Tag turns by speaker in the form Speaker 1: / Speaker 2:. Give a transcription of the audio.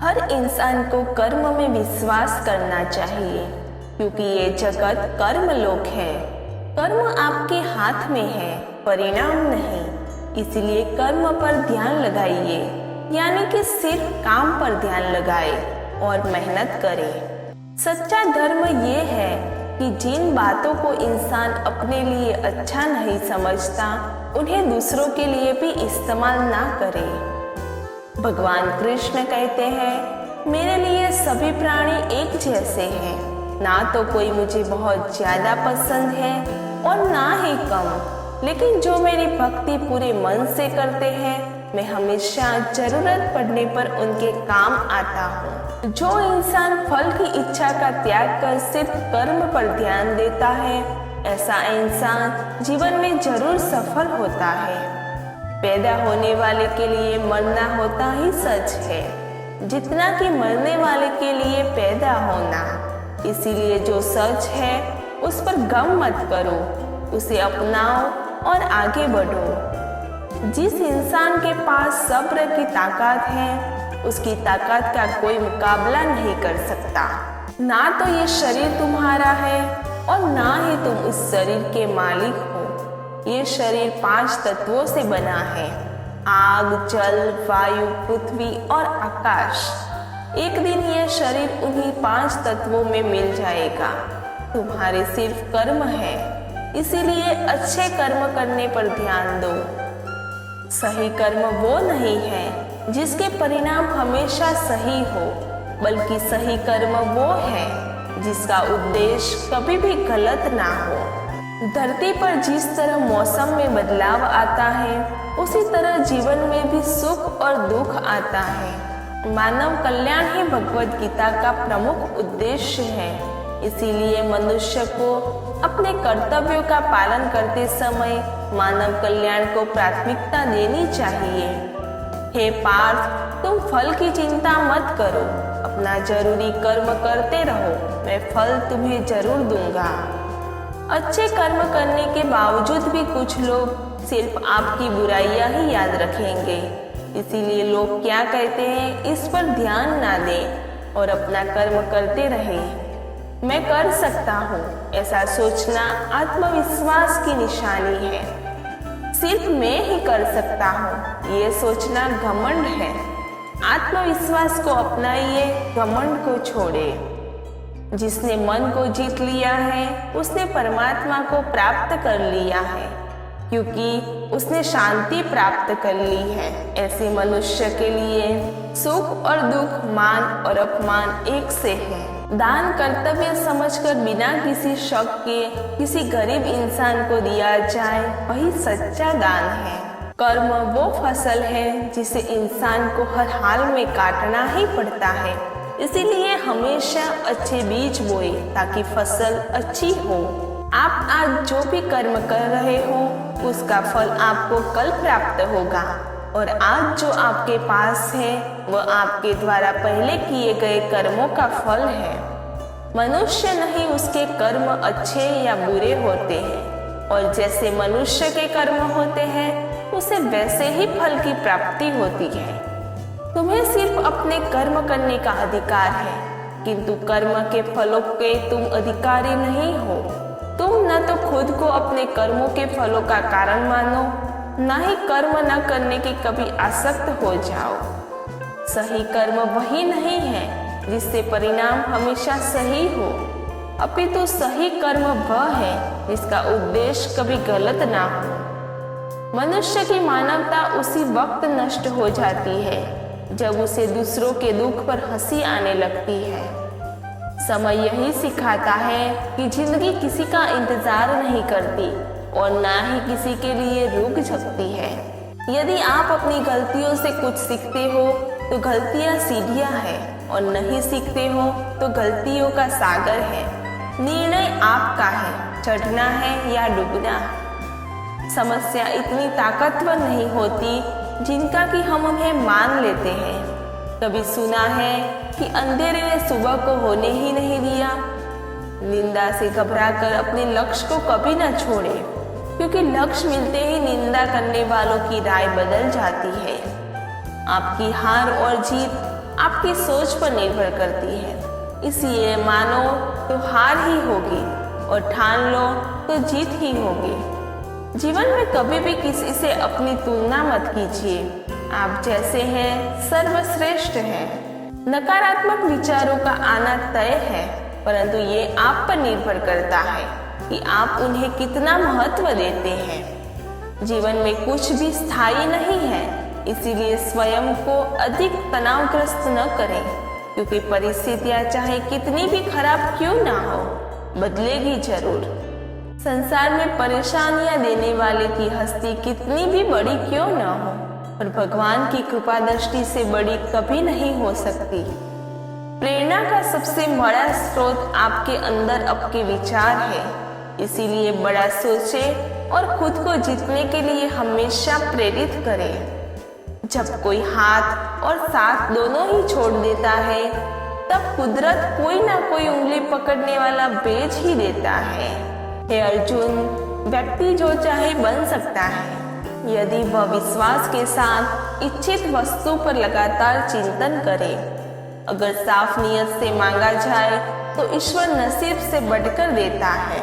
Speaker 1: हर इंसान को कर्म में विश्वास करना चाहिए, क्योंकि ये जगत कर्म लोक है। कर्म आपके हाथ में है, परिणाम नहीं। इसलिए कर्म पर ध्यान लगाइए, यानी कि सिर्फ काम पर ध्यान लगाए और मेहनत करे। सच्चा धर्म ये है कि जिन बातों को इंसान अपने लिए अच्छा नहीं समझता, उन्हें दूसरों के लिए भी इस्तेमाल ना करे। भगवान कृष्ण कहते हैं, मेरे लिए सभी प्राणी एक जैसे हैं। ना तो कोई मुझे बहुत ज्यादा पसंद है और ना ही कम, लेकिन जो मेरी भक्ति पूरे मन से करते हैं, मैं हमेशा जरूरत पड़ने पर उनके काम आता हूँ। जो इंसान फल की इच्छा का त्याग कर सिर्फ कर्म पर ध्यान देता है, ऐसा इंसान जीवन में जरूर सफल होता है। पैदा होने वाले के लिए मरना होता ही सच है, जितना कि मरने वाले के लिए पैदा होना। इसीलिए जो सच है उस पर गम मत करो, उसे अपनाओ और आगे बढ़ो। जिस इंसान के पास सब्र की ताकत है, उसकी ताकत का कोई मुकाबला नहीं कर सकता। ना तो ये शरीर तुम्हारा है और ना ही तुम इस शरीर के मालिक हो। ये शरीर 5 तत्वों से बना है, आग, जल, वायु, पृथ्वी और आकाश। एक दिन यह शरीर उन्हीं 5 तत्वों में मिल जाएगा। तुम्हारे सिर्फ कर्म है, इसीलिए अच्छे कर्म करने पर ध्यान दो। सही कर्म वो नहीं है जिसके परिणाम हमेशा सही हो, बल्कि सही कर्म वो है जिसका उद्देश्य कभी भी गलत ना हो। धरती पर जिस तरह मौसम में बदलाव आता है, उसी तरह जीवन में भी सुख और दुख आता है। मानव कल्याण ही भगवद गीता का प्रमुख उद्देश्य है। इसीलिए मनुष्य को अपने कर्तव्यों का पालन करते समय मानव कल्याण को प्राथमिकता देनी चाहिए। हे पार्थ, तुम फल की चिंता मत करो, अपना जरूरी कर्म करते रहो, मैं फल तुम्हें जरूर दूंगा। अच्छे कर्म करने के बावजूद भी कुछ लोग सिर्फ आपकी बुराइयां ही याद रखेंगे। इसीलिए लोग क्या कहते हैं, इस पर ध्यान ना दें और अपना कर्म करते रहें। मैं कर सकता हूँ, ऐसा सोचना आत्मविश्वास की निशानी है। सिर्फ मैं ही कर सकता हूँ, ये सोचना घमंड है। आत्मविश्वास को अपनाइए, घमंड को छोड़े। जिसने मन को जीत लिया है, उसने परमात्मा को प्राप्त कर लिया है, क्योंकि उसने शांति प्राप्त कर ली है। ऐसे मनुष्य के लिए सुख और दुख, मान और अपमान एक से है। दान कर्तव्य समझकर बिना किसी शक के किसी गरीब इंसान को दिया जाए, वही सच्चा दान है। कर्म वो फसल है जिसे इंसान को हर हाल में काटना ही पड़ता है। इसीलिए हमेशा अच्छे बीज बोए ताकि फसल अच्छी हो। आप आज जो भी कर्म कर रहे हो, उसका फल आपको कल प्राप्त होगा, और आज जो आपके पास है वह आपके द्वारा पहले किए गए कर्मों का फल है। मनुष्य नहीं, उसके कर्म अच्छे या बुरे होते हैं, और जैसे मनुष्य के कर्म होते हैं, उसे वैसे ही फल की प्राप्ति होती है। तुम्हें सिर्फ अपने कर्म करने का अधिकार है, किंतु कर्म के फलों के तुम अधिकारी नहीं हो। तुम न तो खुद को अपने कर्मों के फलों का कारण मानो, न ही कर्म न करने के कभी आसक्त हो जाओ। सही कर्म वही नहीं है जिससे परिणाम हमेशा सही हो, अपितु सही कर्म वह है जिसका उद्देश्य कभी गलत ना हो। मनुष्य की मानवता उसी वक्त नष्ट हो जाती है जब उसे दूसरों के दुख पर हंसी आने लगती है। समय यही सिखाता है कि जिंदगी किसी का इंतजार नहीं करती और ना ही किसी के लिए रुक सकती है। यदि आप अपनी गलतियों से कुछ सीखते हो तो गलतियां सीढ़ियां हैं, और नहीं सीखते हो तो गलतियों का सागर है। निर्णय आपका है, चढ़ना है या डूबना। समस्या इतनी ताकतवर नहीं होती जिनका कि हम उन्हें मान लेते हैं। कभी सुना है कि अंधेरे ने सुबह को होने ही नहीं दिया। निंदा से घबराकर अपने लक्ष्य को कभी न छोड़े, क्योंकि लक्ष्य मिलते ही निंदा करने वालों की राय बदल जाती है। आपकी हार और जीत आपकी सोच पर निर्भर करती है। इसलिए मानो तो हार ही होगी और ठान लो तो जीत ही होगी। जीवन में कभी भी किसी से अपनी तुलना मत कीजिए। आप जैसे हैं सर्वश्रेष्ठ हैं। नकारात्मक विचारों का आना तय है, परंतु ये आप पर निर्भर करता है कि आप उन्हें कितना महत्व देते हैं। जीवन में कुछ भी स्थायी नहीं है, इसीलिए स्वयं को अधिक तनावग्रस्त न करें, क्योंकि परिस्थितियां चाहे कितनी भी खराब क्यों ना हो, बदलेगी जरूर। संसार में परेशानियां देने वाले की हस्ती कितनी भी बड़ी क्यों ना हो, पर भगवान की कृपा दृष्टि से बड़ी कभी नहीं हो सकती। प्रेरणा का सबसे बड़ा स्रोत आपके अंदर आपके विचार है, इसीलिए बड़ा सोचें और खुद को जीतने के लिए हमेशा प्रेरित करें। जब कोई हाथ और साथ दोनों ही छोड़ देता है, तब कुदरत कोई ना कोई उंगली पकड़ने वाला भेज ही देता है। हे अर्जुन, व्यक्ति जो चाहे बन सकता है, यदि वह विश्वास के साथ इच्छित वस्तु पर लगातार चिंतन करे। अगर साफ नियत से मांगा जाए तो ईश्वर नसीब से बढ़कर देता है।